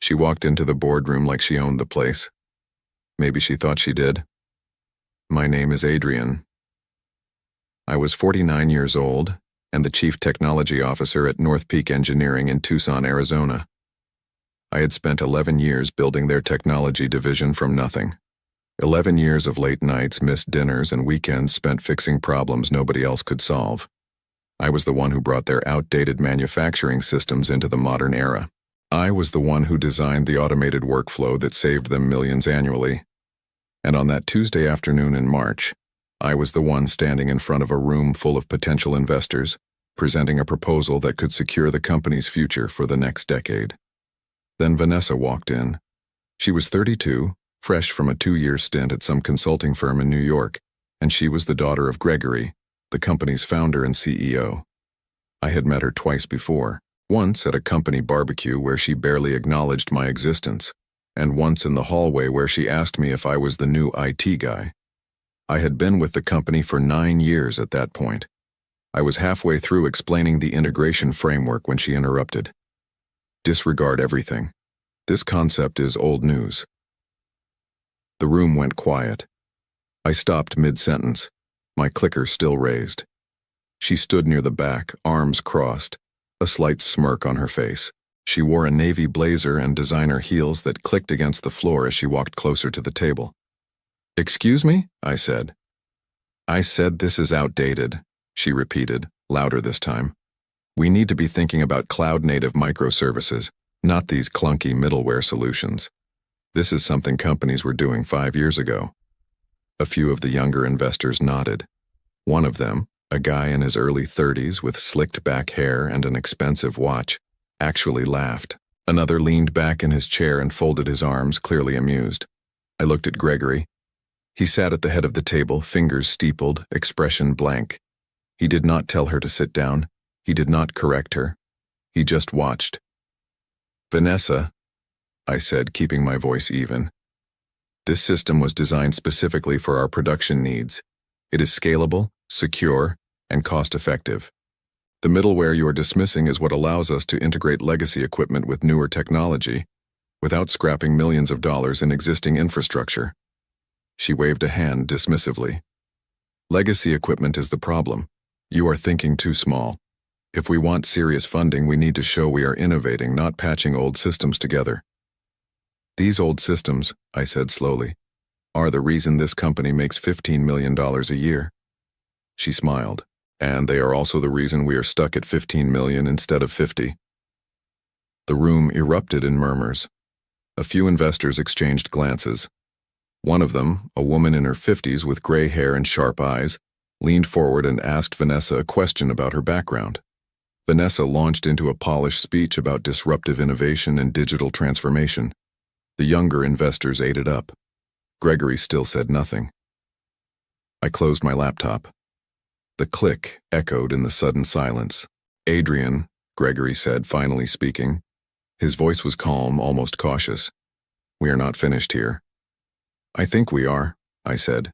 She walked into the boardroom like she owned the place. Maybe she thought she did. My name is Adrian. I was 49 years old and the chief technology officer at North Peak Engineering in Tucson, Arizona. I had spent 11 years building their technology division from nothing. 11 years of late nights, missed dinners, and weekends spent fixing problems nobody else could solve. I was the one who brought their outdated manufacturing systems into the modern era. I was the one who designed the automated workflow that saved them millions annually. And on that Tuesday afternoon in March, I was the one standing in front of a room full of potential investors, presenting a proposal that could secure the company's future for the next decade. Then Vanessa walked in. She was 32, fresh from a 2-year stint at some consulting firm in New York, and she was the daughter of Gregory, the company's founder and CEO. I had met her twice before, once at a company barbecue where she barely acknowledged my existence, and once in the hallway where she asked me if I was the new IT guy. I had been with the company for 9 years at that point. I was halfway through explaining the integration framework when she interrupted. Disregard everything. This concept is old news. The room went quiet. I stopped mid-sentence, my clicker still raised. She stood near the back, arms crossed, a slight smirk on her face. She wore a navy blazer and designer heels that clicked against the floor as she walked closer to the table. "Excuse me?" I said. "I said this is outdated," she repeated, louder this time. "We need to be thinking about cloud-native microservices, not these clunky middleware solutions. This is something companies were doing 5 years ago." A few of the younger investors nodded. One of them, a guy in his early 30s with slicked back hair and an expensive watch, actually laughed. Another leaned back in his chair and folded his arms, clearly amused. I looked at Gregory. He sat at the head of the table, fingers steepled, expression blank. He did not tell her to sit down. He did not correct her. He just watched. "Vanessa," I said, keeping my voice even. "This system was designed specifically for our production needs. It is scalable, secure, and cost-effective. The middleware you are dismissing is what allows us to integrate legacy equipment with newer technology without scrapping millions of dollars in existing infrastructure." She waved a hand dismissively. "Legacy equipment is the problem. You are thinking too small. If we want serious funding, we need to show we are innovating, not patching old systems together." "These old systems," I said slowly, "are the reason this company makes $15 million a year." She smiled. "And they are also the reason we are stuck at 15 million instead of 50. The room erupted in murmurs. A few investors exchanged glances. One of them, a woman in her 50s with gray hair and sharp eyes, leaned forward and asked Vanessa a question about her background. Vanessa launched into a polished speech about disruptive innovation and digital transformation. The younger investors ate it up. Gregory still said nothing. I closed my laptop. The click echoed in the sudden silence. "Adrian," Gregory said, finally speaking. His voice was calm, almost cautious. "We are not finished here." "I think we are," I said.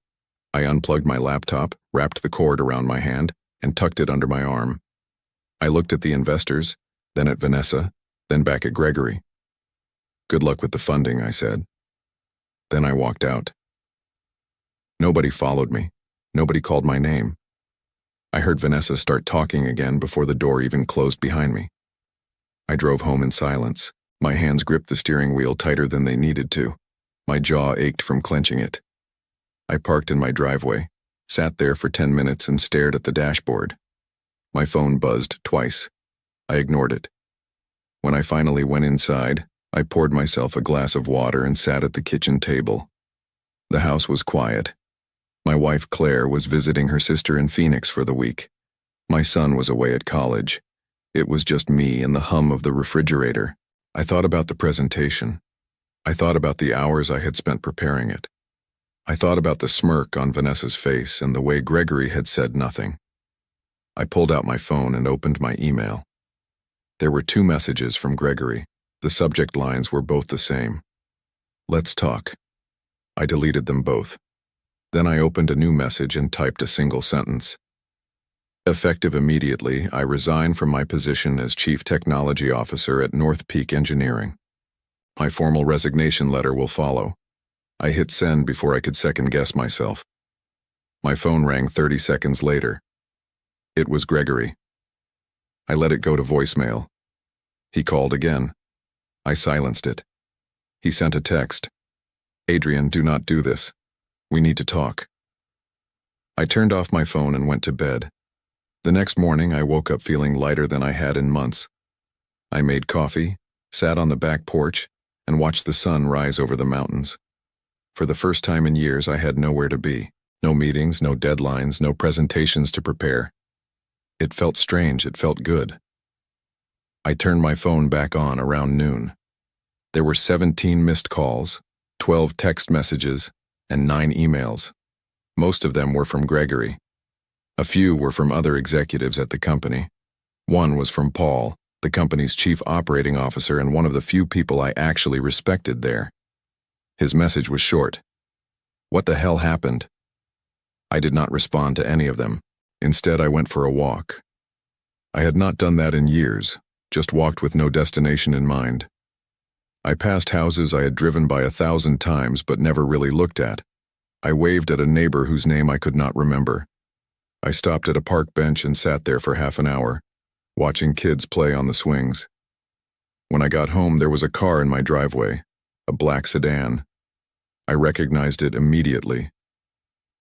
I unplugged my laptop, wrapped the cord around my hand, and tucked it under my arm. I looked at the investors, then at Vanessa, then back at Gregory. "Good luck with the funding," I said. Then I walked out. Nobody followed me. Nobody called my name. I heard Vanessa start talking again before the door even closed behind me. I drove home in silence. My hands gripped the steering wheel tighter than they needed to. My jaw ached from clenching it. I parked in my driveway, sat there for 10 minutes and stared at the dashboard. My phone buzzed twice. I ignored it. When I finally went inside, I poured myself a glass of water and sat at the kitchen table. The house was quiet. My wife Claire was visiting her sister in Phoenix for the week. My son was away at college. It was just me and the hum of the refrigerator. I thought about the presentation. I thought about the hours I had spent preparing it. I thought about the smirk on Vanessa's face and the way Gregory had said nothing. I pulled out my phone and opened my email. There were 2 messages from Gregory. The subject lines were both the same. "Let's talk." I deleted them both. Then I opened a new message and typed a single sentence. "Effective immediately, I resign from my position as Chief Technology Officer at North Peak Engineering." My formal resignation letter will follow. I hit send before I could second-guess myself. My phone rang 30 seconds later. It was Gregory. I let it go to voicemail. He called again. I silenced it. He sent a text. "Adrian, do not do this. We need to talk." I turned off my phone and went to bed. The next morning, I woke up feeling lighter than I had in months. I made coffee, sat on the back porch, and watched the sun rise over the mountains. For the first time in years, I had nowhere to be. No meetings, no deadlines, no presentations to prepare. It felt strange, it felt good. I turned my phone back on around noon. There were 17 missed calls, 12 text messages, and 9 emails. Most of them were from Gregory. A few were from other executives at the company. One was from Paul, the company's chief operating officer and one of the few people I actually respected there. His message was short. "What the hell happened?" I did not respond to any of them. Instead, I went for a walk. I had not done that in years, just walked with no destination in mind. I passed houses I had driven by 1,000 times but never really looked at. I waved at a neighbor whose name I could not remember. I stopped at a park bench and sat there for half an hour, watching kids play on the swings. When I got home, there was a car in my driveway, a black sedan. I recognized it immediately.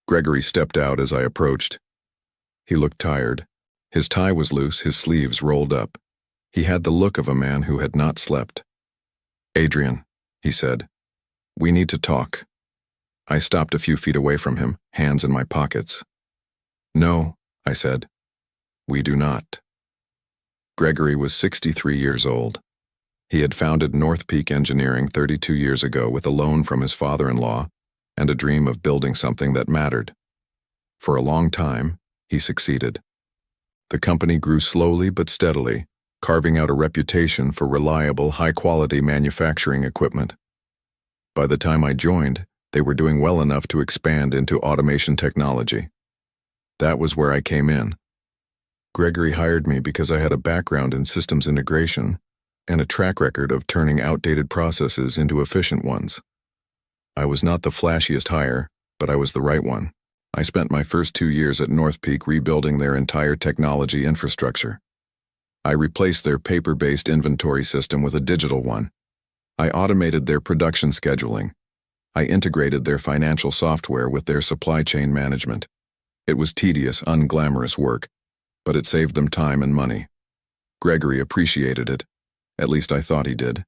Gregory stepped out as I approached. He looked tired. His tie was loose, his sleeves rolled up. He had the look of a man who had not slept. "Adrian," he said, "we need to talk." I stopped a few feet away from him, hands in my pockets. "No," I said, "we do not." Gregory was 63 years old. He had founded North Peak Engineering 32 years ago with a loan from his father-in-law and a dream of building something that mattered. For a long time, he succeeded. The company grew slowly but steadily, carving out a reputation for reliable, high-quality manufacturing equipment. By the time I joined, they were doing well enough to expand into automation technology. That was where I came in. Gregory hired me because I had a background in systems integration and a track record of turning outdated processes into efficient ones. I was not the flashiest hire, but I was the right one. I spent my first 2 years at North Peak rebuilding their entire technology infrastructure. I replaced their paper-based inventory system with a digital one. I automated their production scheduling. I integrated their financial software with their supply chain management. It was tedious, unglamorous work, but it saved them time and money. Gregory appreciated it. At least I thought he did.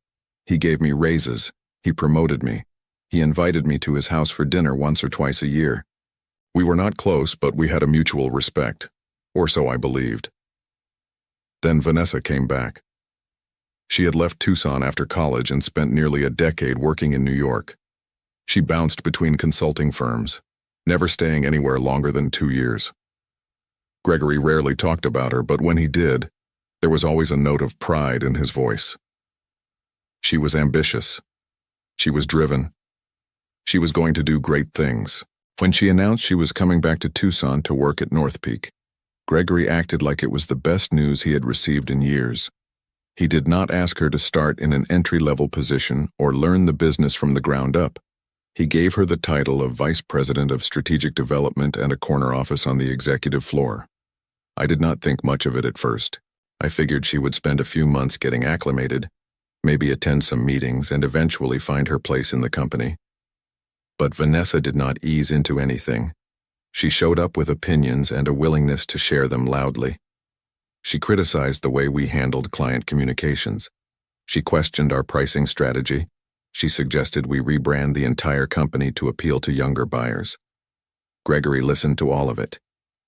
He gave me raises. He promoted me. He invited me to his house for dinner once or twice a year. We were not close, but we had a mutual respect, or so I believed. Then Vanessa came back. She had left Tucson after college and spent nearly a decade working in New York. She bounced between consulting firms, never staying anywhere longer than 2 years. Gregory rarely talked about her, but when he did, there was always a note of pride in his voice. She was ambitious. She was driven. She was going to do great things. When she announced she was coming back to Tucson to work at North Peak, Gregory acted like it was the best news he had received in years. He did not ask her to start in an entry-level position or learn the business from the ground up. He gave her the title of Vice President of Strategic Development and a corner office on the executive floor. I did not think much of it at first. I figured she would spend a few months getting acclimated, maybe attend some meetings, and eventually find her place in the company. But Vanessa did not ease into anything. She showed up with opinions and a willingness to share them loudly. She criticized the way we handled client communications. She questioned our pricing strategy. She suggested we rebrand the entire company to appeal to younger buyers. Gregory listened to all of it.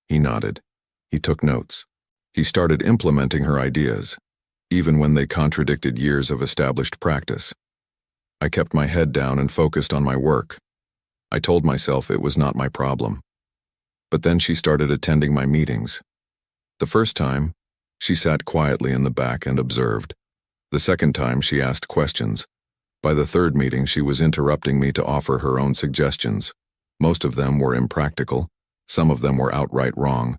He nodded. He took notes. He started implementing her ideas, even when they contradicted years of established practice. I kept my head down and focused on my work. I told myself it was not my problem. But then she started attending my meetings. The first time, she sat quietly in the back and observed. The second time, she asked questions. By the third meeting, she was interrupting me to offer her own suggestions. Most of them were impractical. Some of them were outright wrong.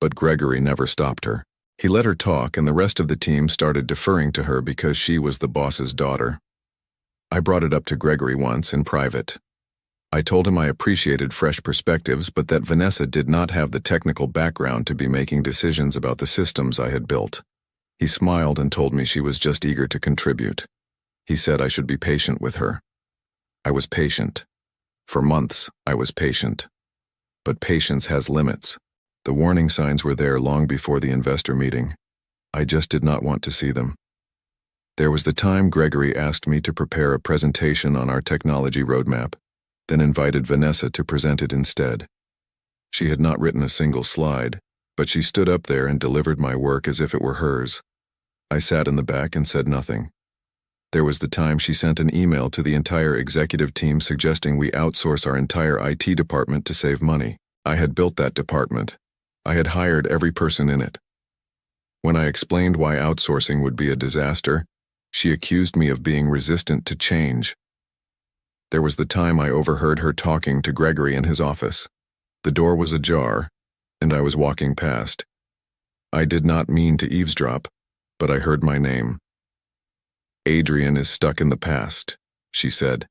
But Gregory never stopped her. He let her talk, and the rest of the team started deferring to her because she was the boss's daughter. I brought it up to Gregory once in private. I told him I appreciated fresh perspectives, but that Vanessa did not have the technical background to be making decisions about the systems I had built. He smiled and told me she was just eager to contribute. He said I should be patient with her. I was patient. For months, I was patient. But patience has limits. The warning signs were there long before the investor meeting. I just did not want to see them. There was the time Gregory asked me to prepare a presentation on our technology roadmap, then invited Vanessa to present it instead. She had not written a single slide, but she stood up there and delivered my work as if it were hers. I sat in the back and said nothing. There was the time she sent an email to the entire executive team suggesting we outsource our entire IT department to save money. I had built that department. I had hired every person in it. When I explained why outsourcing would be a disaster, she accused me of being resistant to change. There was the time I overheard her talking to Gregory in his office. The door was ajar, and I was walking past. I did not mean to eavesdrop, but I heard my name. "Adrian is stuck in the past," she said.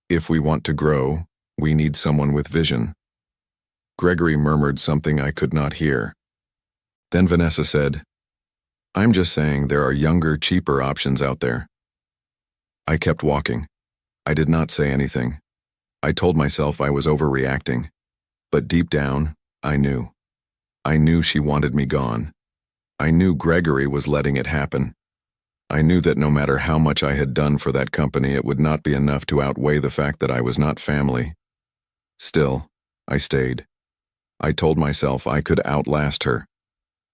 "If we want to grow, we need someone with vision." Gregory murmured something I could not hear. Then Vanessa said, "I'm just saying there are younger, cheaper options out there." I kept walking. I did not say anything. I told myself I was overreacting. But deep down, I knew. I knew she wanted me gone. I knew Gregory was letting it happen. I knew that no matter how much I had done for that company, it would not be enough to outweigh the fact that I was not family. Still, I stayed. I told myself I could outlast her.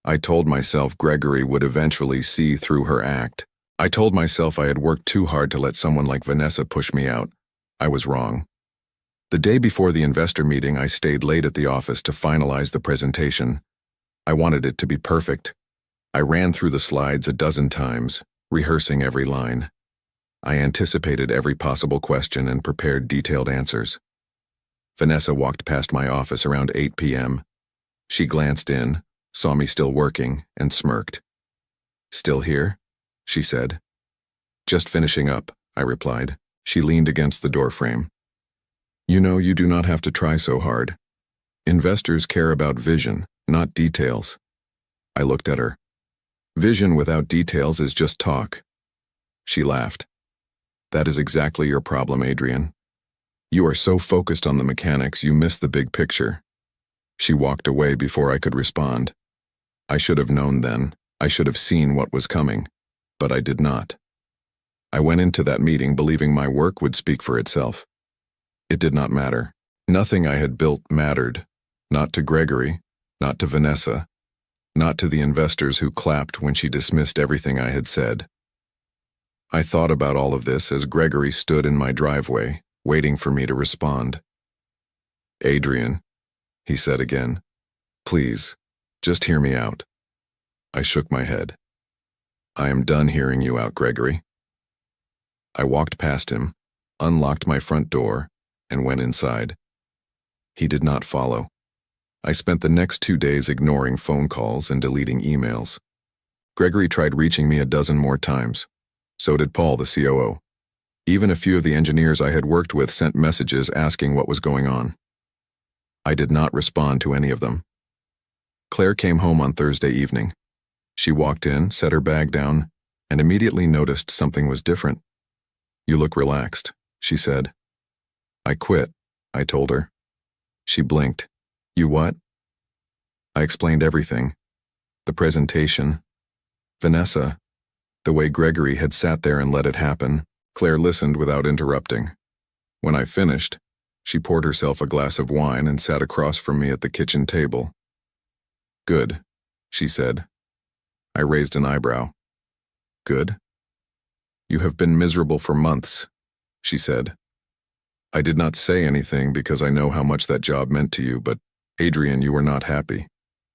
I told myself Gregory would eventually see through her act. I told myself I had worked too hard to let someone like Vanessa push me out. I was wrong. The day before the investor meeting, I stayed late at the office to finalize the presentation. I wanted it to be perfect. I ran through the slides a dozen times, rehearsing every line. I anticipated every possible question and prepared detailed answers. Vanessa walked past my office around 8 p.m. She glanced in, saw me still working, and smirked. "Still here?" she said. "Just finishing up," I replied. She leaned against the doorframe. "You know, you do not have to try so hard. Investors care about vision, not details." I looked at her. "Vision without details is just talk." She laughed. "That is exactly your problem, Adrian. You are so focused on the mechanics, you miss the big picture." She walked away before I could respond. I should have known then. I should have seen what was coming. But I did not. I went into that meeting believing my work would speak for itself. It did not matter. Nothing I had built mattered. Not to Gregory, not to Vanessa, not to the investors who clapped when she dismissed everything I had said. I thought about all of this as Gregory stood in my driveway, waiting for me to respond. "Adrian," he said again, "please, just hear me out." I shook my head. "I am done hearing you out, Gregory." I walked past him, unlocked my front door, and went inside. He did not follow. I spent the next 2 days ignoring phone calls and deleting emails. Gregory tried reaching me a dozen more times. So did Paul, the COO. Even a few of the engineers I had worked with sent messages asking what was going on. I did not respond to any of them. Claire came home on Thursday evening. She walked in, set her bag down, and immediately noticed something was different. "You look relaxed," she said. "I quit," I told her. She blinked. "You what?" I explained everything. The presentation. Vanessa. The way Gregory had sat there and let it happen. Claire listened without interrupting. When I finished, she poured herself a glass of wine and sat across from me at the kitchen table. "Good," she said. I raised an eyebrow. "Good?" "You have been miserable for months," she said. I did not say anything because I know how much that job meant to you, but, Adrian, you were not happy.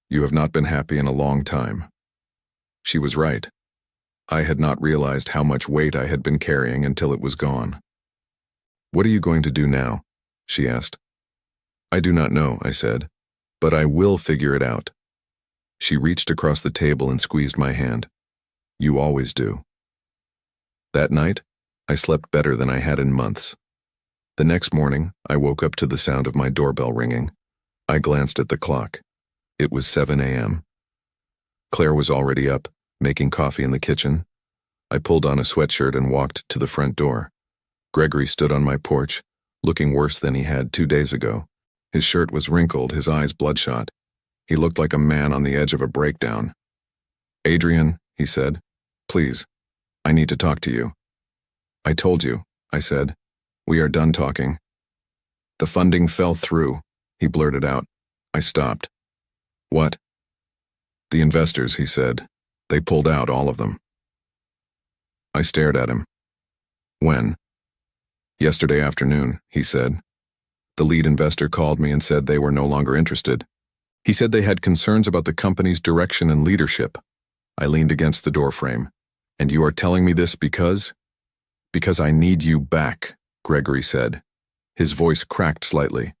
You have not been happy in a long time. She was right. I had not realized how much weight I had been carrying until it was gone. "What are you going to do now?" she asked. "I do not know," I said, "but I will figure it out." She reached across the table and squeezed my hand. "You always do." That night, I slept better than I had in months. The next morning, I woke up to the sound of my doorbell ringing. I glanced at the clock. It was 7 a.m. Claire was already up, making coffee in the kitchen. I pulled on a sweatshirt and walked to the front door. Gregory stood on my porch, looking worse than he had 2 days ago. His shirt was wrinkled, his eyes bloodshot. He looked like a man on the edge of a breakdown. "Adrian," he said, "please, I need to talk to you." "I told you," I said. "We are done talking." "The funding fell through," he blurted out. I stopped. "What?" "The investors," he said. "They pulled out, all of them." I stared at him. "When?" "Yesterday afternoon," he said. "The lead investor called me and said they were no longer interested. He said they had concerns about the company's direction and leadership." I leaned against the doorframe. "And you are telling me this because?" "Because I need you back," Gregory said. His voice cracked slightly.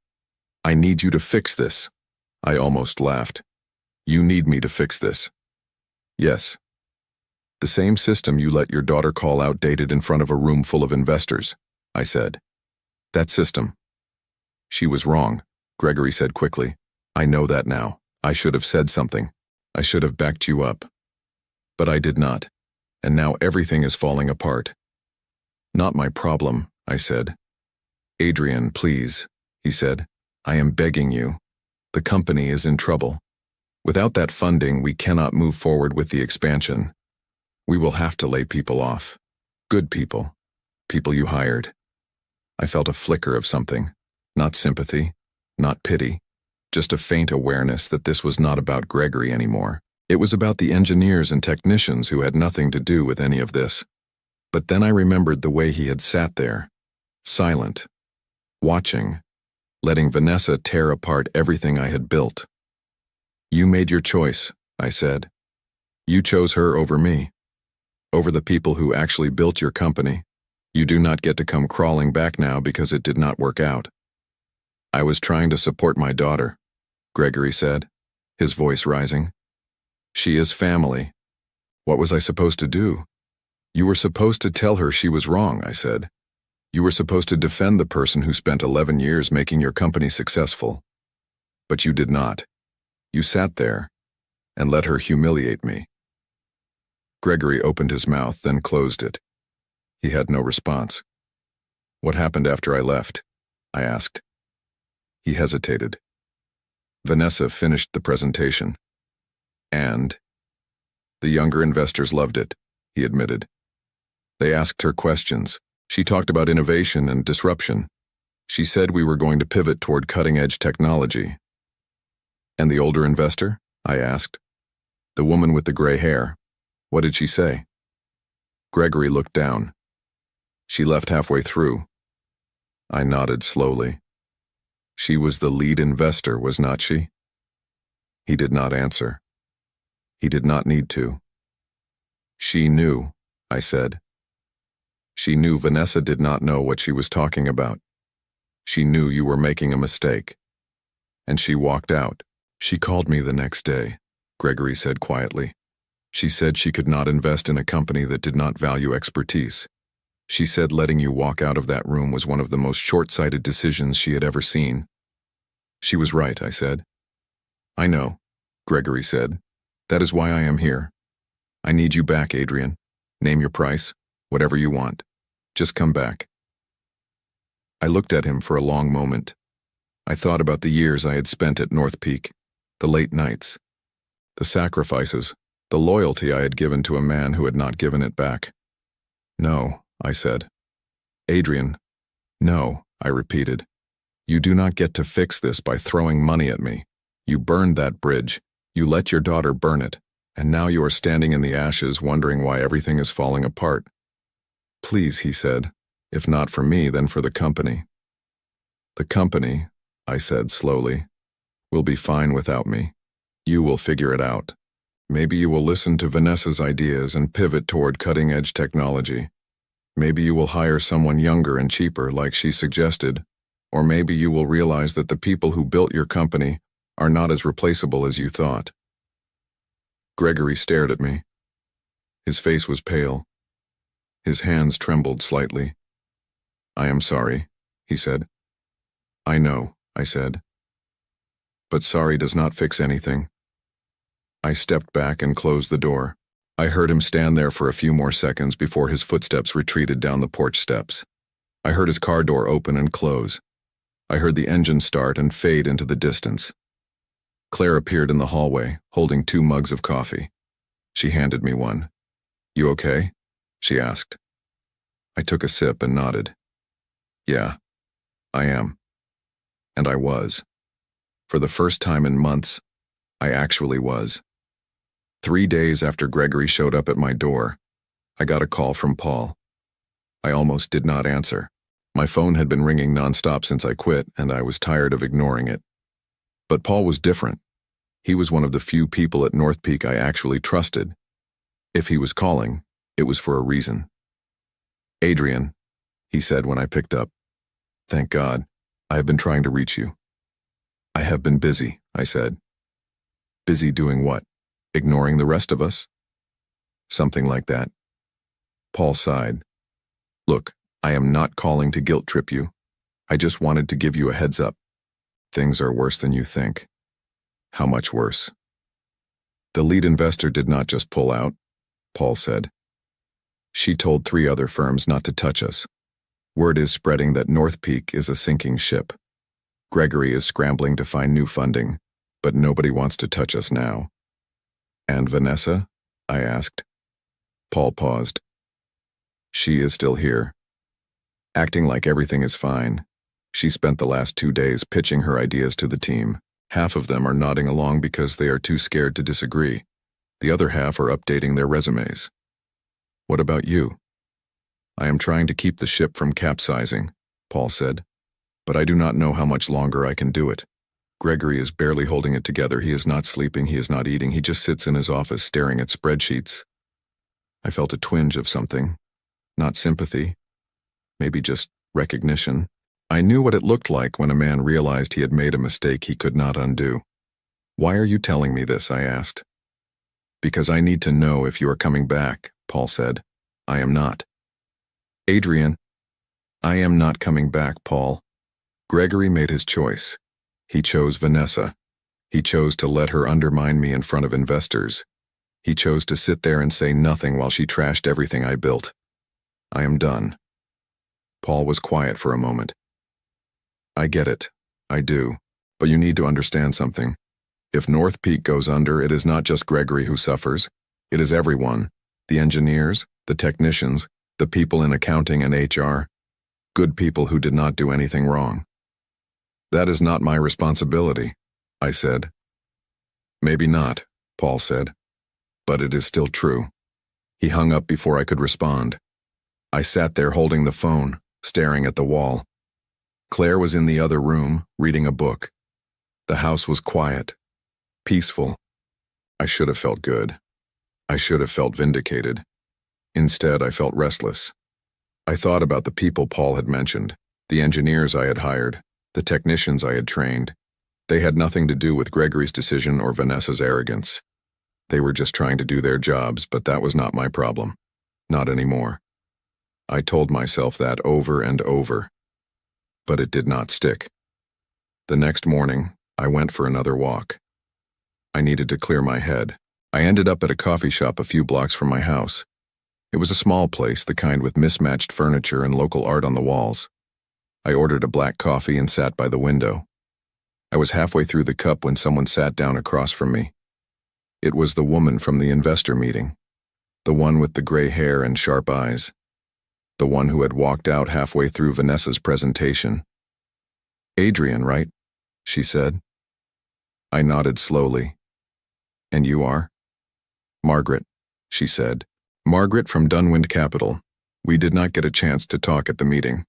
"I need you to fix this." I almost laughed. "You need me to fix this?" "Yes." "The same system you let your daughter call outdated in front of a room full of investors," I said. "That system." "She was wrong," Gregory said quickly. "I know that now. I should have said something. I should have backed you up. But I did not, and now everything is falling apart." "Not my problem," I said. "Adrian, please," he said. "I am begging you. The company is in trouble. Without that funding, we cannot move forward with the expansion. We will have to lay people off. Good people. People you hired." I felt a flicker of something. Not sympathy, not pity, just a faint awareness that this was not about Gregory anymore. It was about the engineers and technicians who had nothing to do with any of this. But then I remembered the way he had sat there, silent, watching, letting Vanessa tear apart everything I had built. "You made your choice," I said. "You chose her over me, over the people who actually built your company. You do not get to come crawling back now because it did not work out." "I was trying to support my daughter," Gregory said, his voice rising. "She is family. What was I supposed to do?" "You were supposed to tell her she was wrong," I said. "You were supposed to defend the person who spent 11 years making your company successful. But you did not. You sat there and let her humiliate me." Gregory opened his mouth, then closed it. He had no response. "What happened after I left?" I asked. He hesitated. "Vanessa finished the presentation. And the younger investors loved it," he admitted. "They asked her questions. She talked about innovation and disruption. She said we were going to pivot toward cutting-edge technology." "And the older investor?" I asked. "The woman with the gray hair. What did she say?" Gregory looked down. "She left halfway through." I nodded slowly. "She was the lead investor, was not she?" He did not answer. He did not need to. "She knew," I said. "She knew Vanessa did not know what she was talking about. She knew you were making a mistake. And she walked out." "She called me the next day," Gregory said quietly. "She said she could not invest in a company that did not value expertise. She said letting you walk out of that room was one of the most short-sighted decisions she had ever seen." "She was right," I said. "I know," Gregory said. "That is why I am here. I need you back, Adrian. Name your price, whatever you want. Just come back." I looked at him for a long moment. I thought about the years I had spent at North Peak, the late nights, the sacrifices, the loyalty I had given to a man who had not given it back. "No," I said. "Adrian, no," I repeated. "You do not get to fix this by throwing money at me. You burned that bridge. You let your daughter burn it. And now you are standing in the ashes wondering why everything is falling apart." "Please," he said. "If not for me, then for the company." "The company," I said slowly, "will be fine without me. You will figure it out. Maybe you will listen to Vanessa's ideas and pivot toward cutting-edge technology. Maybe you will hire someone younger and cheaper like she suggested, or maybe you will realize that the people who built your company are not as replaceable as you thought." Gregory stared at me. His face was pale. His hands trembled slightly. "I am sorry," he said. "I know," I said. "But sorry does not fix anything." I stepped back and closed the door. I heard him stand there for a few more seconds before his footsteps retreated down the porch steps. I heard his car door open and close. I heard the engine start and fade into the distance. Claire appeared in the hallway, holding 2 mugs of coffee. She handed me one. "You okay?" she asked. I took a sip and nodded. "Yeah, I am." And I was. For the first time in months, I actually was. 3 days after Gregory showed up at my door, I got a call from Paul. I almost did not answer. My phone had been ringing nonstop since I quit, and I was tired of ignoring it. But Paul was different. He was one of the few people at North Peak I actually trusted. If he was calling, it was for a reason. "Adrian," he said when I picked up. "Thank God. I have been trying to reach you." "I have been busy," I said. "Busy doing what? Ignoring the rest of us?" "Something like that." Paul sighed. "Look, I am not calling to guilt trip you. I just wanted to give you a heads up. Things are worse than you think." "How much worse?" "The lead investor did not just pull out," Paul said. "She told 3 other firms not to touch us. Word is spreading that North Peak is a sinking ship. Gregory is scrambling to find new funding, but nobody wants to touch us now." "And Vanessa?" I asked. Paul paused. "She is still here, acting like everything is fine. She spent the last 2 days pitching her ideas to the team. Half of them are nodding along because they are too scared to disagree. The other half are updating their resumes." "What about you?" "I am trying to keep the ship from capsizing," Paul said, "but I do not know how much longer I can do it. Gregory is barely holding it together. He is not sleeping, he is not eating, he just sits in his office staring at spreadsheets." I felt a twinge of something. Not sympathy. Maybe just recognition. I knew what it looked like when a man realized he had made a mistake he could not undo. "Why are you telling me this?" I asked. "Because I need to know if you are coming back," Paul said. "I am not." "Adrian." "I am not coming back, Paul. Gregory made his choice. He chose Vanessa. He chose to let her undermine me in front of investors. He chose to sit there and say nothing while she trashed everything I built. I am done." Paul was quiet for a moment. "I get it. I do. But you need to understand something. If North Peak goes under, it is not just Gregory who suffers. It is everyone. The engineers, the technicians, the people in accounting and HR. Good people who did not do anything wrong." "That is not my responsibility," I said. "Maybe not," Paul said. "But it is still true." He hung up before I could respond. I sat there holding the phone, staring at the wall. Claire was in the other room, reading a book. The house was quiet, peaceful. I should have felt good. I should have felt vindicated. Instead, I felt restless. I thought about the people Paul had mentioned, the engineers I had hired, the technicians I had trained. They had nothing to do with Gregory's decision or Vanessa's arrogance. They were just trying to do their jobs, but that was not my problem. Not anymore. I told myself that over and over. But it did not stick. The next morning, I went for another walk. I needed to clear my head. I ended up at a coffee shop a few blocks from my house. It was a small place, the kind with mismatched furniture and local art on the walls. I ordered a black coffee and sat by the window. I was halfway through the cup when someone sat down across from me. It was the woman from the investor meeting, the one with the gray hair and sharp eyes, the one who had walked out halfway through Vanessa's presentation. "Adrian, right?" she said. I nodded slowly. "And you are?" "Margaret," she said. "Margaret from Unwind Capital. We did not get a chance to talk at the meeting."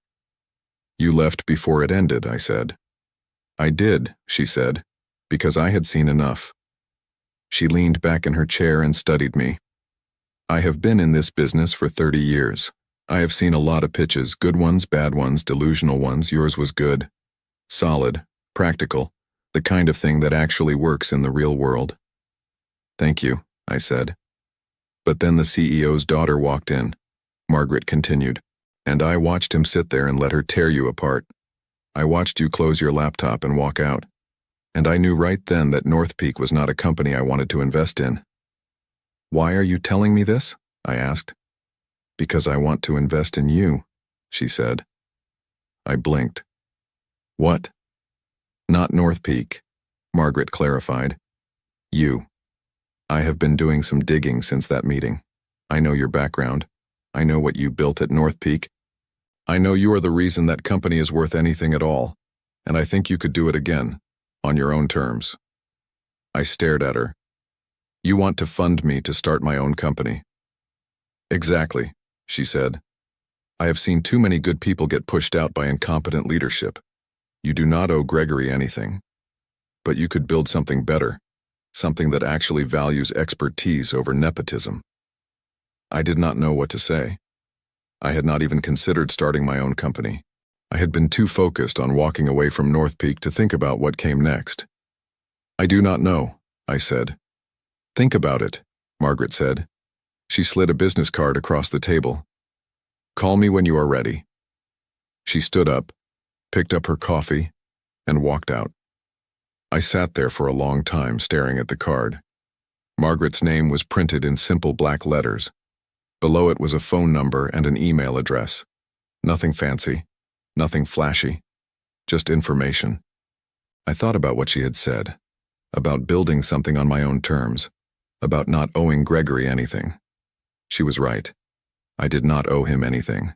"You left before it ended," I said. "I did," she said, "because I had seen enough." She leaned back in her chair and studied me. "I have been in this business for 30 years. I have seen a lot of pitches, good ones, bad ones, delusional ones. Yours was good. Solid, practical, the kind of thing that actually works in the real world." "Thank you," I said. But then the CEO's daughter walked in. Margaret continued. And I watched him sit there and let her tear you apart. I watched you close your laptop and walk out. And I knew right then that North Peak was not a company I wanted to invest in. Why are you telling me this? I asked. Because I want to invest in you, she said. I blinked. What? Not North Peak, Margaret clarified. You. I have been doing some digging since that meeting. I know your background. I know what you built at North Peak. I know you are the reason that company is worth anything at all, and I think you could do it again, on your own terms. I stared at her. You want to fund me to start my own company. Exactly, she said. I have seen too many good people get pushed out by incompetent leadership. You do not owe Gregory anything. But you could build something better, something that actually values expertise over nepotism. I did not know what to say. I had not even considered starting my own company. I had been too focused on walking away from North Peak to think about what came next. I do not know, I said. Think about it, Margaret said. She slid a business card across the table. Call me when you are ready. She stood up, picked up her coffee, and walked out. I sat there for a long time staring at the card. Margaret's name was printed in simple black letters. Below it was a phone number and an email address. Nothing fancy, nothing flashy, just information. I thought about what she had said, about building something on my own terms, about not owing Gregory anything. She was right. I did not owe him anything.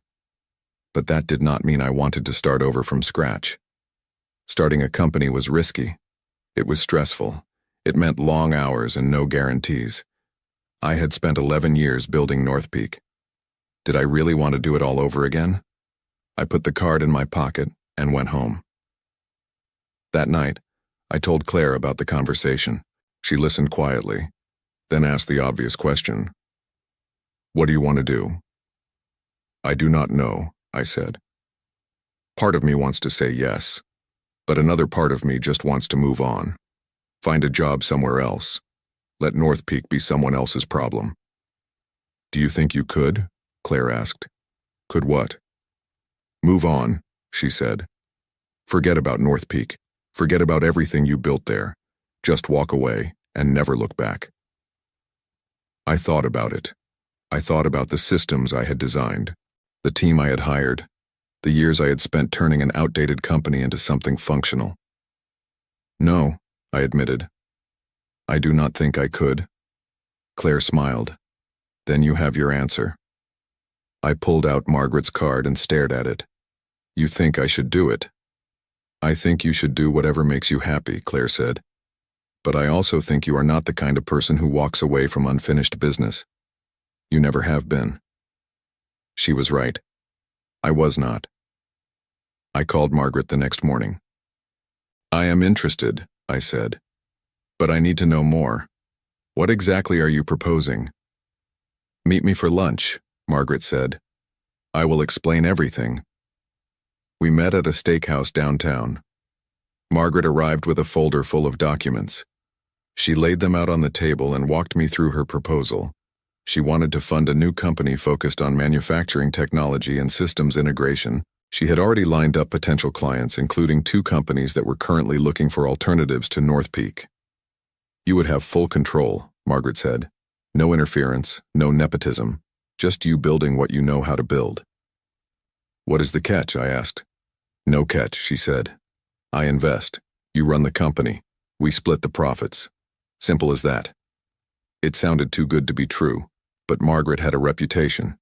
But that did not mean I wanted to start over from scratch. Starting a company was risky. It was stressful. It meant long hours and no guarantees. I had spent 11 years building North Peak. Did I really want to do it all over again? I put the card in my pocket and went home. That night, I told Claire about the conversation. She listened quietly, then asked the obvious question. What do you want to do? I do not know, I said. Part of me wants to say yes, but another part of me just wants to move on. Find a job somewhere else. Let North Peak be someone else's problem. Do you think you could? Claire asked. Could what? Move on, she said. Forget about North Peak. Forget about everything you built there. Just walk away and never look back. I thought about it. I thought about the systems I had designed, the team I had hired, the years I had spent turning an outdated company into something functional. No, I admitted. I do not think I could. Claire smiled. Then you have your answer. I pulled out Margaret's card and stared at it. You think I should do it? I think you should do whatever makes you happy, Claire said. But I also think you are not the kind of person who walks away from unfinished business. You never have been. She was right. I was not. I called Margaret the next morning. I am interested, I said. But I need to know more. What exactly are you proposing? Meet me for lunch, Margaret said. I will explain everything. We met at a steakhouse downtown. Margaret arrived with a folder full of documents. She laid them out on the table and walked me through her proposal. She wanted to fund a new company focused on manufacturing technology and systems integration. She had already lined up potential clients, including 2 companies that were currently looking for alternatives to North Peak. You would have full control, Margaret said. No interference, no nepotism, just you building what you know how to build. What is the catch? I asked. No catch, she said. I invest. You run the company. We split the profits. Simple as that. It sounded too good to be true, but Margaret had a reputation.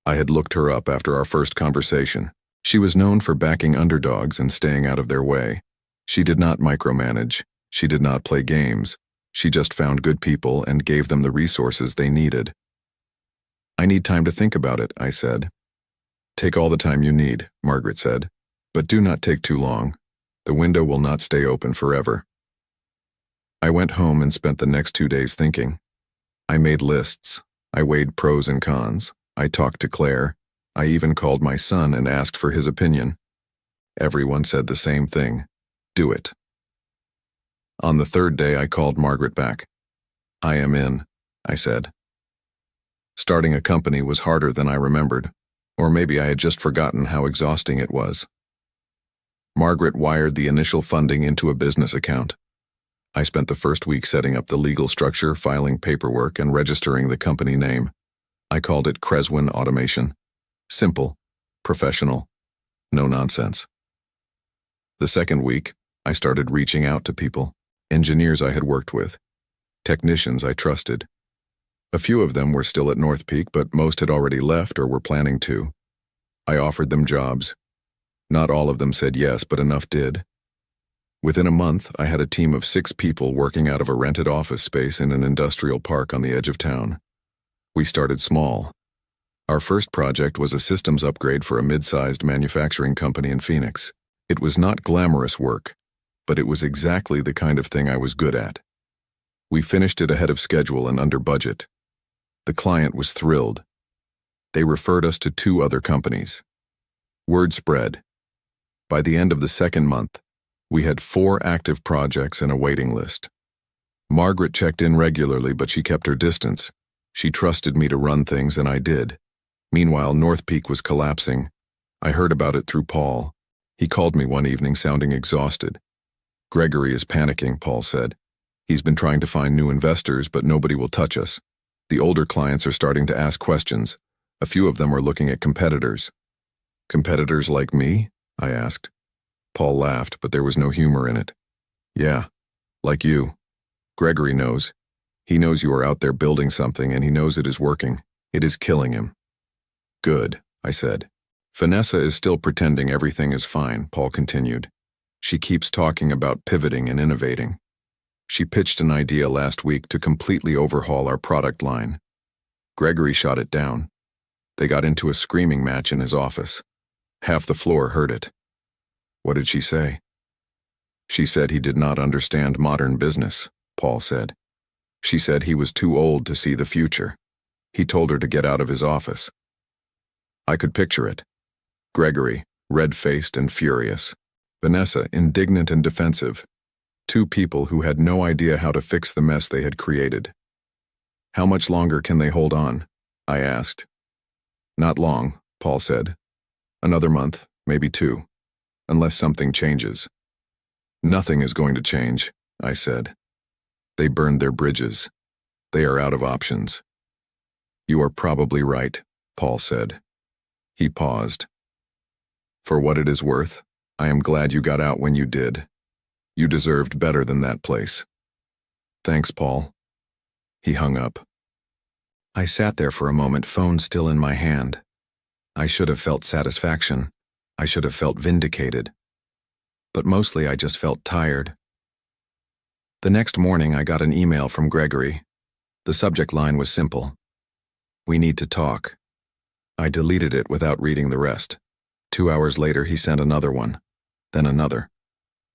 I had looked her up after our first conversation. She was known for backing underdogs and staying out of their way. She did not micromanage. She did not play games. She just found good people and gave them the resources they needed. I need time to think about it, I said. Take all the time you need, Margaret said. But do not take too long. The window will not stay open forever. I went home and spent the next 2 days thinking. I made lists. I weighed pros and cons. I talked to Claire. I even called my son and asked for his opinion. Everyone said the same thing. Do it. On the 3rd day, I called Margaret back. I am in, I said. Starting a company was harder than I remembered, or maybe I had just forgotten how exhausting it was. Margaret wired the initial funding into a business account. I spent the first week setting up the legal structure, filing paperwork, and registering the company name. I called it Creswin Automation. Simple, professional, no nonsense. The second week, I started reaching out to people, engineers I had worked with, technicians I trusted. A few of them were still at North Peak, but most had already left or were planning to. I offered them jobs. Not all of them said yes, but enough did. Within a month, I had a team of 6 people working out of a rented office space in an industrial park on the edge of town. We started small. Our first project was a systems upgrade for a mid-sized manufacturing company in Phoenix. It was not glamorous work, but it was exactly the kind of thing I was good at. We finished it ahead of schedule and under budget. The client was thrilled. They referred us to 2 other companies. Word spread. By the end of the second month, we had 4 active projects and a waiting list. Margaret checked in regularly, but she kept her distance. She trusted me to run things, and I did. Meanwhile, North Peak was collapsing. I heard about it through Paul. He called me one evening sounding exhausted. "Gregory is panicking," Paul said. "He's been trying to find new investors, but nobody will touch us. The older clients are starting to ask questions. A few of them are looking at competitors." "Competitors like me?" I asked. Paul laughed, but there was no humor in it. "Yeah, like you. Gregory knows. He knows you are out there building something, and he knows it is working. It is killing him." "Good," I said. "Vanessa is still pretending everything is fine," Paul continued. "She keeps talking about pivoting and innovating. She pitched an idea last week to completely overhaul our product line. Gregory shot it down. They got into a screaming match in his office. Half the floor heard it." "What did she say?" "She said he did not understand modern business," Paul said. "She said he was too old to see the future. He told her to get out of his office." I could picture it. Gregory, red-faced and furious. Vanessa, indignant and defensive. 2 people who had no idea how to fix the mess they had created. "How much longer can they hold on?" I asked. "Not long," Paul said. "Another month, maybe 2, unless something changes." "Nothing is going to change," I said. "They burned their bridges. They are out of options." "You are probably right," Paul said. He paused. "For what it is worth, I am glad you got out when you did. You deserved better than that place." "Thanks, Paul." He hung up. I sat there for a moment, phone still in my hand. I should have felt satisfaction. I should have felt vindicated. But mostly I just felt tired. The next morning I got an email from Gregory. The subject line was simple. "We need to talk." I deleted it without reading the rest. 2 hours later he sent another one, then another.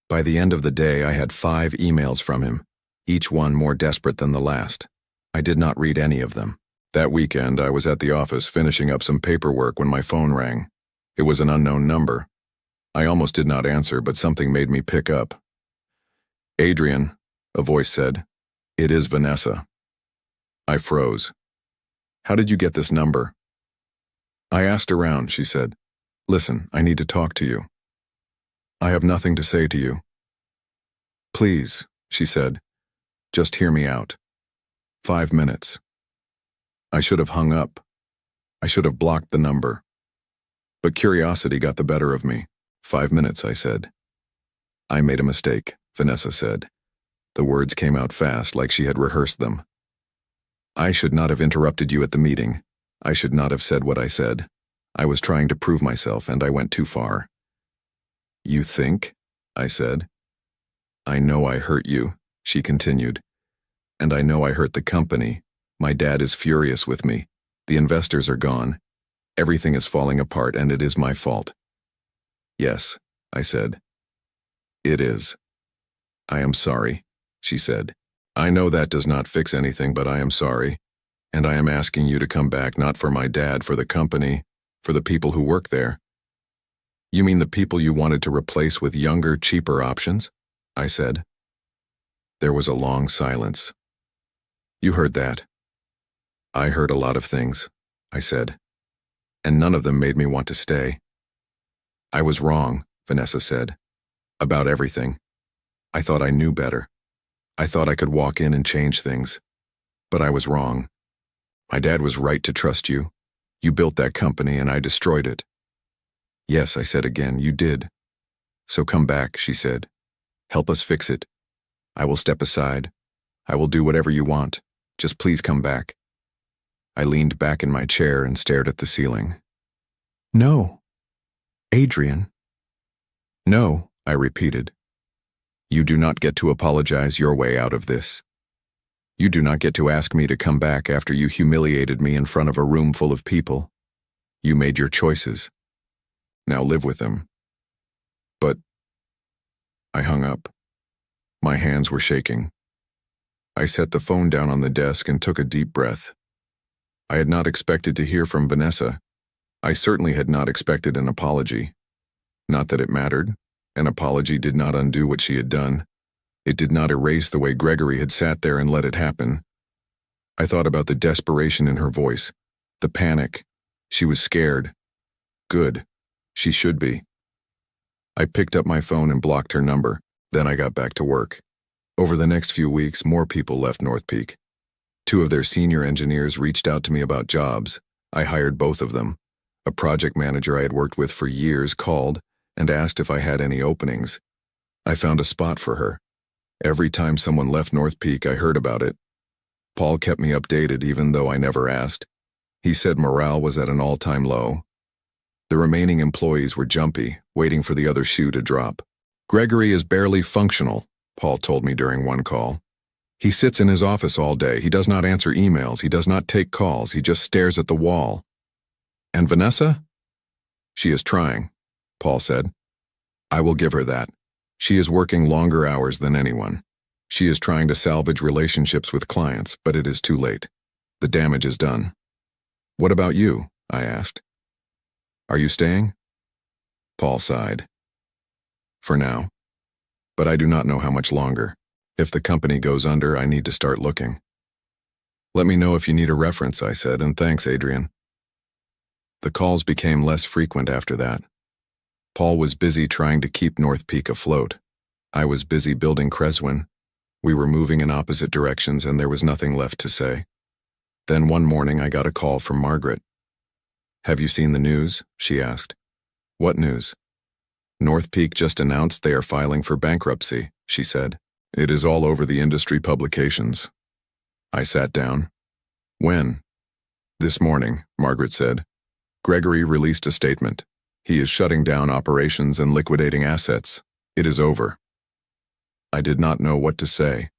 By the end of the day I had 5 emails from him, each one more desperate than the last. I did not read any of them. That weekend I was at the office finishing up some paperwork when my phone rang. It was an unknown number. I almost did not answer, but something made me pick up. "Adrian," a voice said. "It is Vanessa." I froze. "How did you get this number?" "I asked around," she said. "Listen, I need to talk to you." "I have nothing to say to you." "Please," she said. "Just hear me out. 5 minutes." I should have hung up. I should have blocked the number. But curiosity got the better of me. 5 minutes, I said. "I made a mistake," Vanessa said. The words came out fast, like she had rehearsed them. "I should not have interrupted you at the meeting. I should not have said what I said. I was trying to prove myself, and I went too far." "You think?" I said. "I know I hurt you," she continued. "And I know I hurt the company. My dad is furious with me. The investors are gone. Everything is falling apart, and it is my fault." "Yes," I said. "It is." "I am sorry," she said. "I know that does not fix anything, but I am sorry. And I am asking you to come back, not for my dad, for the company, for the people who work there." "You mean the people you wanted to replace with younger, cheaper options?" I said. There was a long silence. "You heard that." I heard a lot of things, I said, and none of them made me want to stay. I was wrong, Vanessa said, about everything. I thought I knew better. I thought I could walk in and change things. But I was wrong. My dad was right to trust you. You built that company and I destroyed it. Yes, I said again, you did. So come back, she said. Help us fix it. I will step aside. I will do whatever you want. Just please come back. I leaned back in my chair and stared at the ceiling. No. Adrian. No, I repeated. You do not get to apologize your way out of this. You do not get to ask me to come back after you humiliated me in front of a room full of people. You made your choices. Now live with them. But I hung up. My hands were shaking. I set the phone down on the desk and took a deep breath. I had not expected to hear from Vanessa. I certainly had not expected an apology. Not that it mattered. An apology did not undo what she had done. It did not erase the way Gregory had sat there and let it happen. I thought about the desperation in her voice, the panic. She was scared. Good. She should be. I picked up my phone and blocked her number. Then I got back to work. Over the next few weeks, more people left North Peak. 2 of their senior engineers reached out to me about jobs. I hired both of them. A project manager I had worked with for years called and asked if I had any openings. I found a spot for her. Every time someone left North Peak, I heard about it. Paul kept me updated even though I never asked. He said morale was at an all-time low. The remaining employees were jumpy, waiting for the other shoe to drop. Gregory is barely functional, Paul told me during one call. He sits in his office all day. He does not answer emails. He does not take calls. He just stares at the wall. And Vanessa? She is trying, Paul said. I will give her that. She is working longer hours than anyone. She is trying to salvage relationships with clients, but it is too late. The damage is done. What about you? I asked. Are you staying? Paul sighed. For now. But I do not know how much longer. If the company goes under, I need to start looking. Let me know if you need a reference, I said, and thanks, Adrian. The calls became less frequent after that. Paul was busy trying to keep North Peak afloat. I was busy building Creswin. We were moving in opposite directions and there was nothing left to say. Then one morning I got a call from Margaret. Have you seen the news? She asked. What news? North Peak just announced they are filing for bankruptcy, she said. It is all over the industry publications. I sat down. When? This morning, Margaret said. Gregory released a statement. He is shutting down operations and liquidating assets. It is over. I did not know what to say.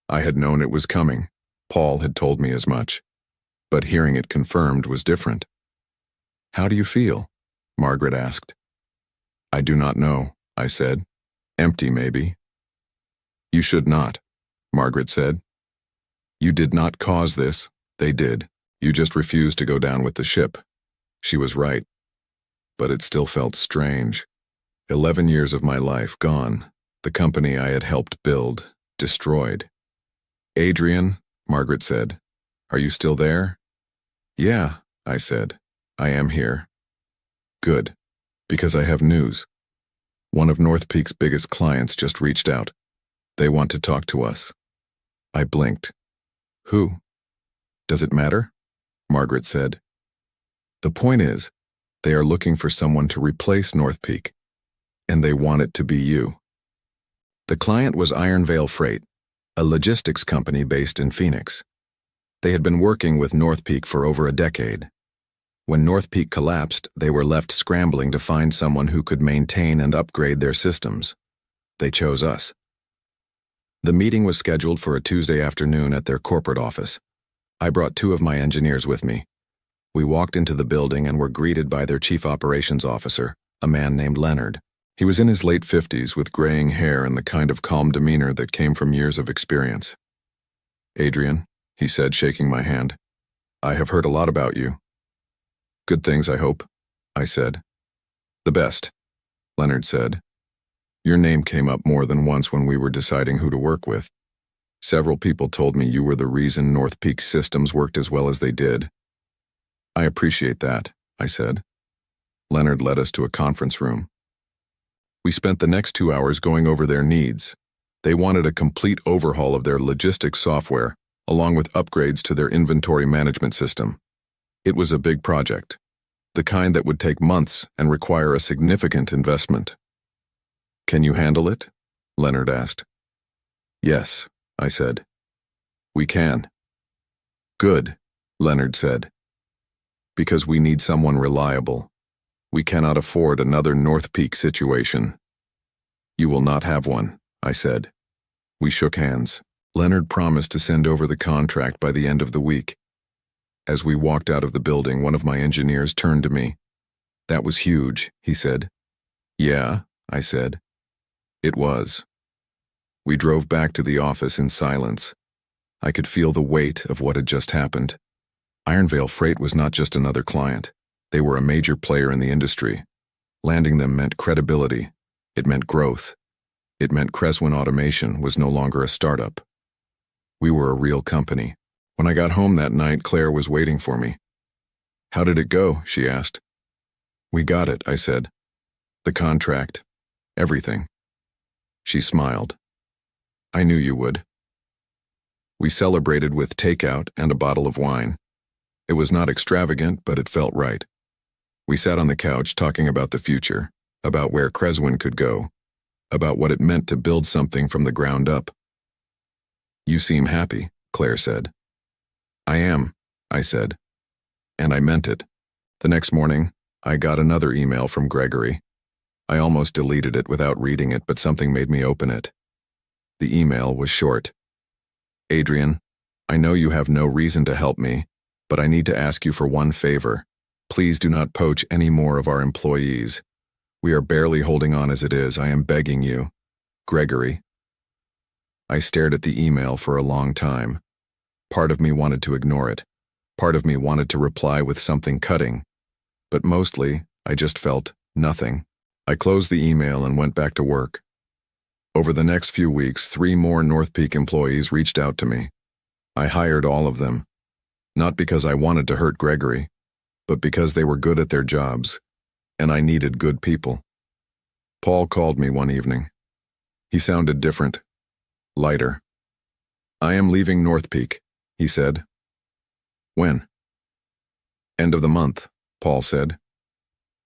I had known it was coming. Paul had told me as much. But hearing it confirmed was different. How do you feel? Margaret asked. I do not know, I said. Empty, maybe. You should not, Margaret said. You did not cause this. They did. You just refused to go down with the ship. She was right. But it still felt strange. 11 years of my life gone. The company I had helped build, destroyed. Adrian, Margaret said, are you still there? Yeah, I said. I am here. Good, because I have news. One of North Peak's biggest clients just reached out. They want to talk to us. I blinked. Who? Does it matter? Margaret said. The point is, they are looking for someone to replace North Peak, and they want it to be you. The client was Iron Veil Freight, a logistics company based in Phoenix. They had been working with North Peak for over a decade. When North Peak collapsed, they were left scrambling to find someone who could maintain and upgrade their systems. They chose us. The meeting was scheduled for a Tuesday afternoon at their corporate office. I brought 2 of my engineers with me. We walked into the building and were greeted by their chief operations officer, a man named Leonard. He was in his late 50s with graying hair and the kind of calm demeanor that came from years of experience. Adrian, he said, shaking my hand, I have heard a lot about you. Good things, I hope, I said. The best, Leonard said. Your name came up more than once when we were deciding who to work with. Several people told me you were the reason North Peak's systems worked as well as they did. I appreciate that, I said. Leonard led us to a conference room. We spent the next 2 hours going over their needs. They wanted a complete overhaul of their logistics software, along with upgrades to their inventory management system. It was a big project, the kind that would take months and require a significant investment. Can you handle it? Leonard asked. Yes, I said. We can. Good, Leonard said. Because we need someone reliable. We cannot afford another North Peak situation. You will not have one, I said. We shook hands. Leonard promised to send over the contract by the end of the week. As we walked out of the building, one of my engineers turned to me. That was huge, he said. Yeah, I said. It was. We drove back to the office in silence. I could feel the weight of what had just happened. Ironvale Freight was not just another client. They were a major player in the industry. Landing them meant credibility. It meant growth. It meant Creswin Automation was no longer a startup. We were a real company. When I got home that night, Claire was waiting for me. How did it go? She asked. We got it, I said. The contract. Everything. She smiled. I knew you would. We celebrated with takeout and a bottle of wine. It was not extravagant, but it felt right. We sat on the couch talking about the future, about where Creswin could go, about what it meant to build something from the ground up. You seem happy, Claire said. I am, I said. And I meant it. The next morning, I got another email from Gregory. I almost deleted it without reading it, but something made me open it. The email was short. Adrian, I know you have no reason to help me, but I need to ask you for one favor. Please do not poach any more of our employees. We are barely holding on as it is. I am begging you. Gregory. I stared at the email for a long time. Part of me wanted to ignore it. Part of me wanted to reply with something cutting. But mostly, I just felt nothing. I closed the email and went back to work. Over the next few weeks, 3 more North Peak employees reached out to me. I hired all of them. Not because I wanted to hurt Gregory, but because they were good at their jobs, and I needed good people. Paul called me one evening. He sounded different, lighter. I am leaving North Peak, he said. When? End of the month, Paul said.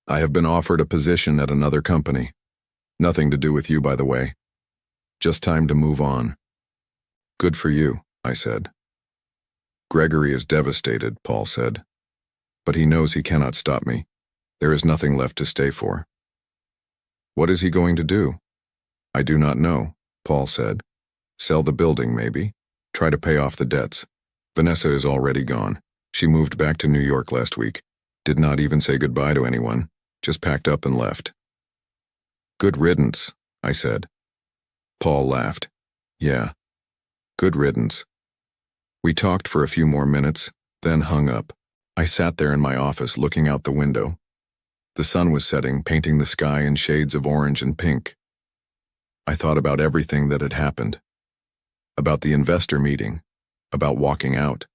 I have been offered a position at another company. Nothing to do with you, by the way. Just time to move on. Good for you, I said. Gregory is devastated, Paul said. But he knows he cannot stop me. There is nothing left to stay for. What is he going to do? I do not know, Paul said. Sell the building, maybe. Try to pay off the debts. Vanessa is already gone. She moved back to New York last week. Did not even say goodbye to anyone. Just packed up and left. Good riddance, I said. Paul laughed. Yeah. Good riddance. We talked for a few more minutes, then hung up. I sat there in my office looking out the window. The sun was setting, painting the sky in shades of orange and pink. I thought about everything that had happened. About the investor meeting. About walking out.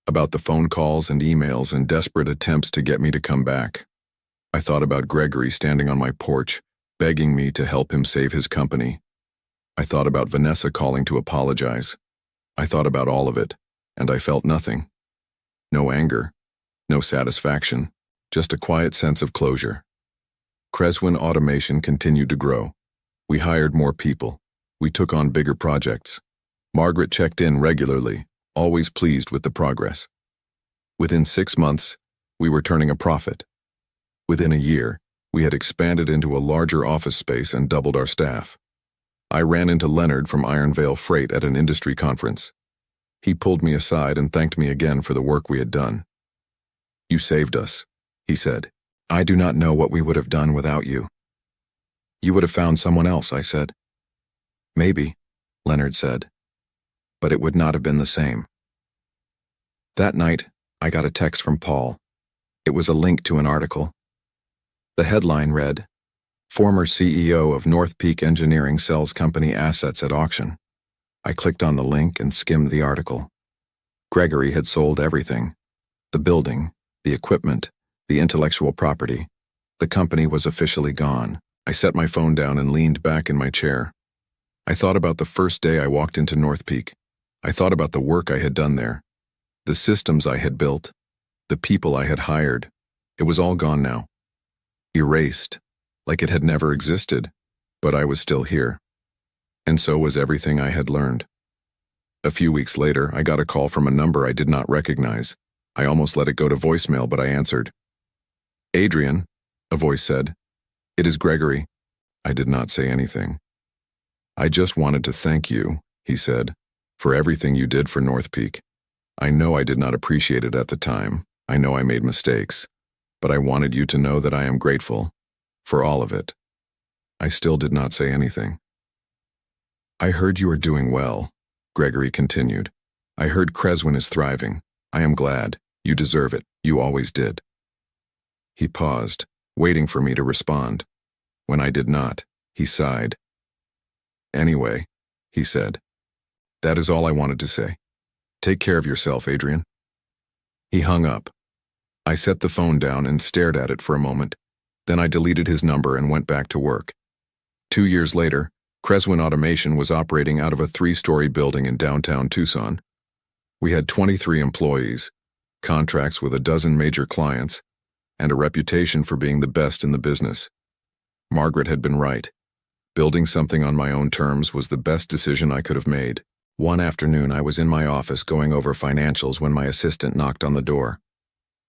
About the phone calls and emails and desperate attempts to get me to come back. I thought about Gregory standing on my porch, begging me to help him save his company. I thought about Vanessa calling to apologize. I thought about all of it, and I felt nothing. No anger, no satisfaction, just a quiet sense of closure. Creswin Automation continued to grow. We hired more people. We took on bigger projects. Margaret checked in regularly, always pleased with the progress. Within 6 months, we were turning a profit. Within a year, we had expanded into a larger office space and doubled our staff. I ran into Leonard from Ironvale Freight at an industry conference. He pulled me aside and thanked me again for the work we had done. You saved us, he said. I do not know what we would have done without you. You would have found someone else, I said. Maybe, Leonard said. But it would not have been the same. That night, I got a text from Paul. It was a link to an article. The headline read, Former CEO of North Peak Engineering sells company assets at auction. I clicked on the link and skimmed the article. Gregory had sold everything. The building, the equipment, the intellectual property. The company was officially gone. I set my phone down and leaned back in my chair. I thought about the first day I walked into North Peak. I thought about the work I had done there, the systems I had built, the people I had hired. It was all gone now. Erased, like it had never existed, but I was still here. And so was everything I had learned. A few weeks later, I got a call from a number I did not recognize. I almost let it go to voicemail, but I answered. "Adrian," a voice said. "It is Gregory." I did not say anything. "I just wanted to thank you," he said, "for everything you did for North Peak. I know I did not appreciate it at the time. I know I made mistakes. But I wanted you to know that I am grateful for all of it." I still did not say anything. "I heard you are doing well," Gregory continued. "I heard Creswin is thriving. I am glad. You deserve it. You always did." He paused, waiting for me to respond. When I did not, he sighed. "Anyway," he said, "that is all I wanted to say. Take care of yourself, Adrian." He hung up. I set the phone down and stared at it for a moment. Then I deleted his number and went back to work. 2 years later, Creswin Automation was operating out of a 3-story building in downtown Tucson. We had 23 employees, contracts with a dozen major clients, and a reputation for being the best in the business. Margaret had been right. Building something on my own terms was the best decision I could have made. One afternoon, I was in my office going over financials when my assistant knocked on the door.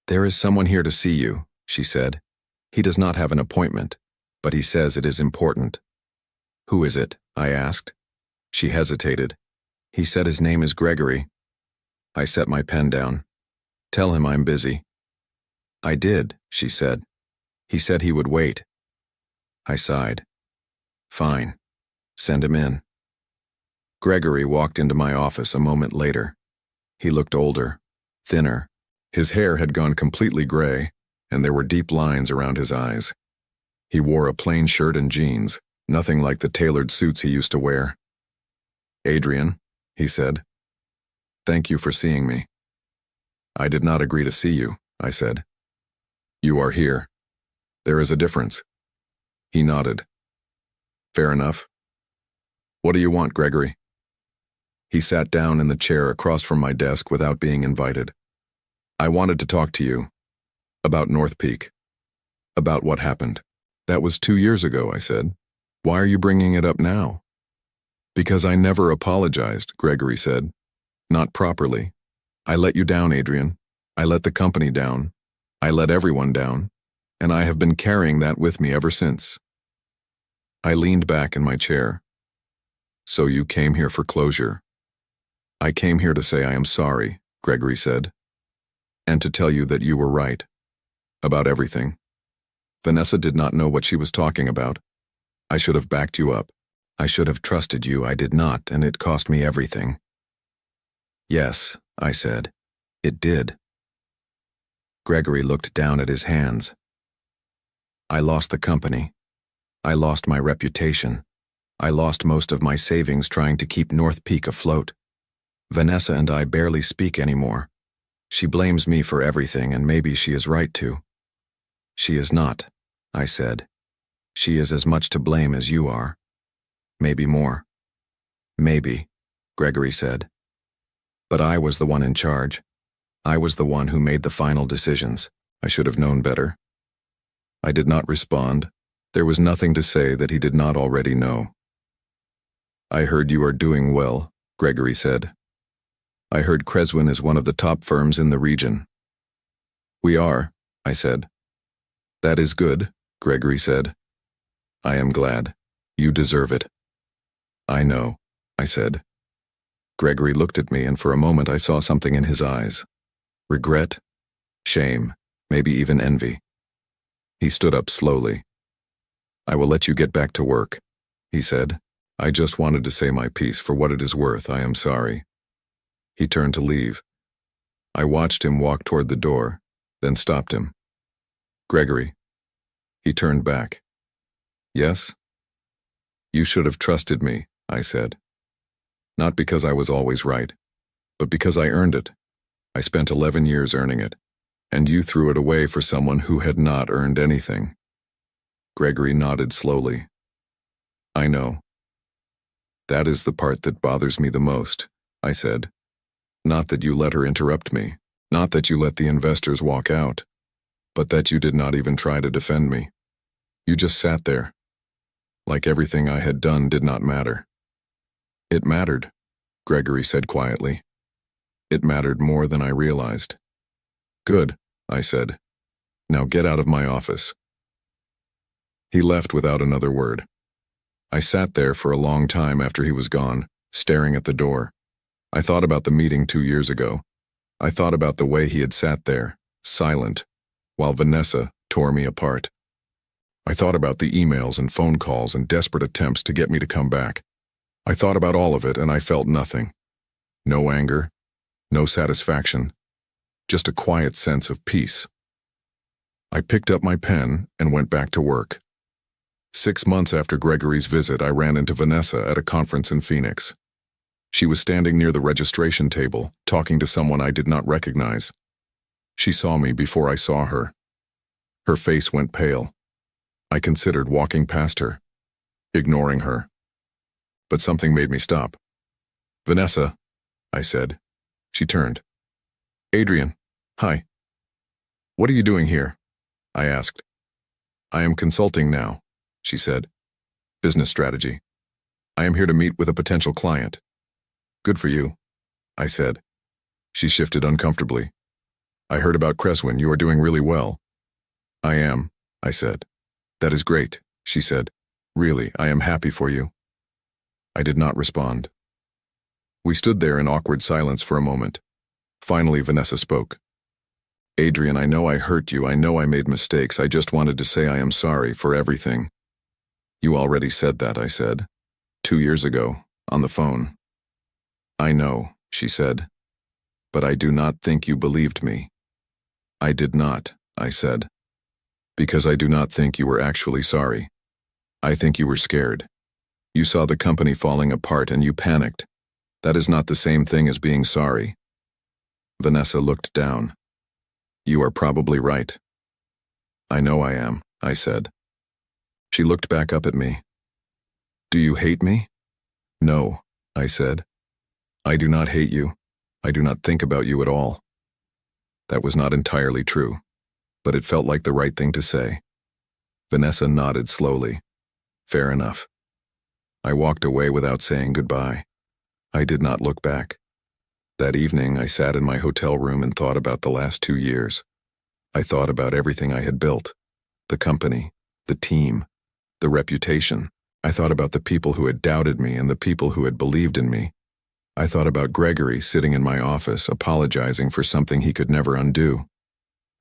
"There is someone here to see you," she said. "He does not have an appointment, but he says it is important." "Who is it?" I asked. She hesitated. "He said his name is Gregory." I set my pen down. "Tell him I'm busy." "I did," she said. "He said he would wait." I sighed. "Fine. Send him in." Gregory walked into my office a moment later. He looked older, thinner. His hair had gone completely gray, and there were deep lines around his eyes. He wore a plain shirt and jeans, nothing like the tailored suits he used to wear. "Adrian," he said, "thank you for seeing me." "I did not agree to see you," I said. "You are here. There is a difference." He nodded. "Fair enough. What do you want, Gregory?" He sat down in the chair across from my desk without being invited. "I wanted to talk to you. About North Peak. About what happened." "That was 2 years ago," I said. "Why are you bringing it up now?" "Because I never apologized," Gregory said. "Not properly. I let you down, Adrian. I let the company down. I let everyone down. And I have been carrying that with me ever since." I leaned back in my chair. "So you came here for closure?" "I came here to say I am sorry," Gregory said. "And to tell you that you were right. About everything. Vanessa did not know what she was talking about. I should have backed you up. I should have trusted you. I did not, and it cost me everything." "Yes," I said. "It did." Gregory looked down at his hands. "I lost the company. I lost my reputation. I lost most of my savings trying to keep North Peak afloat. Vanessa and I barely speak anymore. She blames me for everything, and maybe she is right to." "She is not," I said. "She is as much to blame as you are. Maybe more." "Maybe," Gregory said. "But I was the one in charge. I was the one who made the final decisions. I should have known better." I did not respond. There was nothing to say that he did not already know. "I heard you are doing well," Gregory said. "I heard Creswin is one of the top firms in the region." "We are," I said. "That is good," Gregory said. "I am glad. You deserve it." "I know," I said. Gregory looked at me, and for a moment I saw something in his eyes. Regret, shame, maybe even envy. He stood up slowly. "I will let you get back to work," he said. "I just wanted to say my piece. For what it is worth, I am sorry." He turned to leave. I watched him walk toward the door, then stopped him. "Gregory." He turned back. "Yes?" "You should have trusted me," I said. Not because I was always right, but because I earned it. I spent 11 years earning it, and you threw it away for someone who had not earned anything. Gregory nodded slowly. I know. That is the part that bothers me the most, I said. Not that you let her interrupt me, not that you let the investors walk out, but that you did not even try to defend me. You just sat there, like everything I had done did not matter. It mattered, Gregory said quietly. It mattered more than I realized. Good, I said. Now get out of my office. He left without another word. I sat there for a long time after he was gone, staring at the door. I thought about the meeting 2 years ago. I thought about the way he had sat there, silent, while Vanessa tore me apart. I thought about the emails and phone calls and desperate attempts to get me to come back. I thought about all of it and I felt nothing. No anger, no satisfaction, just a quiet sense of peace. I picked up my pen and went back to work. 6 months after Gregory's visit, I ran into Vanessa at a conference in Phoenix. She was standing near the registration table, talking to someone I did not recognize. She saw me before I saw her. Her face went pale. I considered walking past her, ignoring her. But something made me stop. Vanessa, I said. She turned. Adrian, hi. What are you doing here? I asked. I am consulting now, she said. Business strategy. I am here to meet with a potential client. Good for you, I said. She shifted uncomfortably. I heard about Creswin. You are doing really well. I am, I said. That is great, she said. Really, I am happy for you. I did not respond. We stood there in awkward silence for a moment. Finally, Vanessa spoke. Adrian, I know I hurt you. I know I made mistakes. I just wanted to say I am sorry for everything. You already said that, I said. 2 years ago, on the phone. I know, she said. But I do not think you believed me. I did not, I said. Because I do not think you were actually sorry. I think you were scared. You saw the company falling apart and you panicked. That is not the same thing as being sorry. Vanessa looked down. You are probably right. I know I am, I said. She looked back up at me. Do you hate me? No, I said. I do not hate you. I do not think about you at all. That was not entirely true, but it felt like the right thing to say. Vanessa nodded slowly. Fair enough. I walked away without saying goodbye. I did not look back. That evening, I sat in my hotel room and thought about the last 2 years. I thought about everything I had built. The company, the team, the reputation. I thought about the people who had doubted me and the people who had believed in me. I thought about Gregory sitting in my office, apologizing for something he could never undo.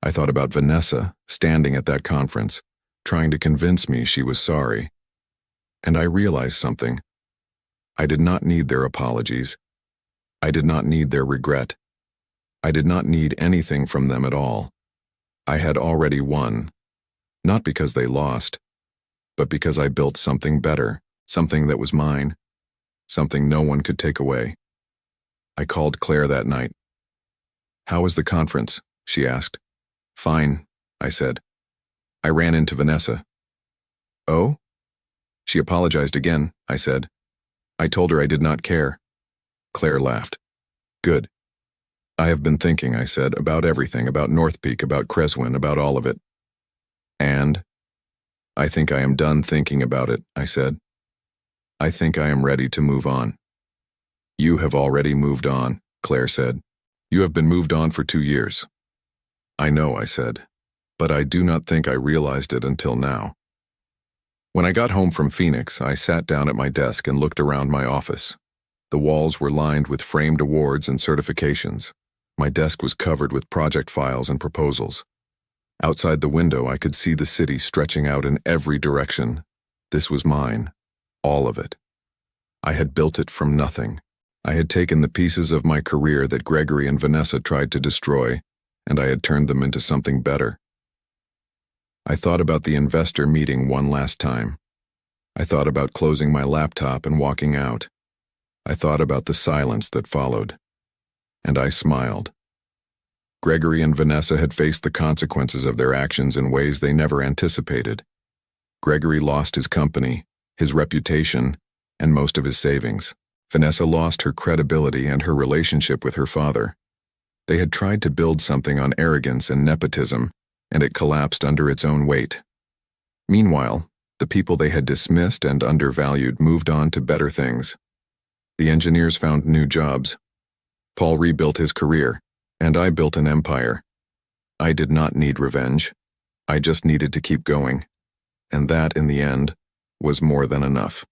I thought about Vanessa standing at that conference, trying to convince me she was sorry. And I realized something. I did not need their apologies. I did not need their regret. I did not need anything from them at all. I had already won, not because they lost, but because I built something better, something that was mine, something no one could take away. I called Claire that night. How was the conference? She asked. Fine, I said. I ran into Vanessa. Oh? She apologized again, I said. I told her I did not care. Claire laughed. Good. I have been thinking, I said, about everything, about North Peak, about Creswin, about all of it. And? I think I am done thinking about it, I said. I think I am ready to move on. You have already moved on, Claire said. You have been moved on for 2 years. I know, I said, but I do not think I realized it until now. When I got home from Phoenix, I sat down at my desk and looked around my office. The walls were lined with framed awards and certifications. My desk was covered with project files and proposals. Outside the window, I could see the city stretching out in every direction. This was mine, all of it. I had built it from nothing. I had taken the pieces of my career that Gregory and Vanessa tried to destroy, and I had turned them into something better. I thought about the investor meeting one last time. I thought about closing my laptop and walking out. I thought about the silence that followed, and I smiled. Gregory and Vanessa had faced the consequences of their actions in ways they never anticipated. Gregory lost his company, his reputation, and most of his savings. Vanessa lost her credibility and her relationship with her father. They had tried to build something on arrogance and nepotism, and it collapsed under its own weight. Meanwhile, the people they had dismissed and undervalued moved on to better things. The engineers found new jobs. Paul rebuilt his career, and I built an empire. I did not need revenge. I just needed to keep going. And that, in the end, was more than enough.